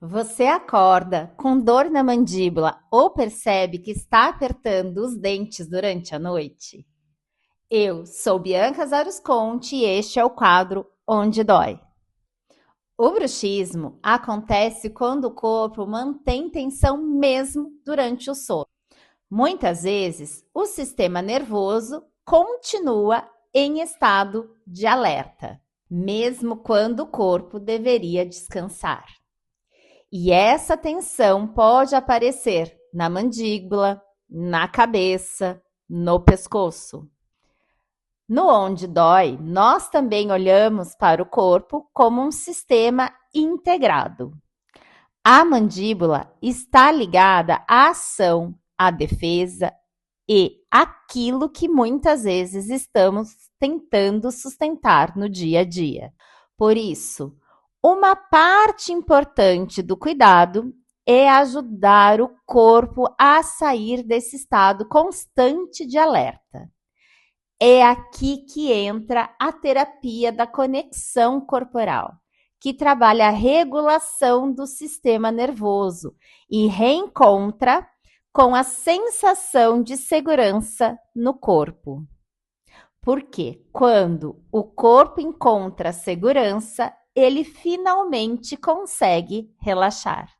Você acorda com dor na mandíbula ou percebe que está apertando os dentes durante a noite? Eu sou Bianca Zarusconte e este é o quadro Onde Dói. O bruxismo acontece quando o corpo mantém tensão mesmo durante o sono. Muitas vezes, o sistema nervoso continua em estado de alerta, mesmo quando o corpo deveria descansar. E essa tensão pode aparecer na mandíbula, na cabeça, no pescoço. No Onde Dói, nós também olhamos para o corpo como um sistema integrado. A mandíbula está ligada à ação, à defesa e aquilo que muitas vezes estamos tentando sustentar no dia a dia. Por isso, uma parte importante do cuidado é ajudar o corpo a sair desse estado constante de alerta. É aqui que entra a terapia da conexão corporal, que trabalha a regulação do sistema nervoso e reencontra com a sensação de segurança no corpo. Porque quando o corpo encontra segurança, ele finalmente consegue relaxar.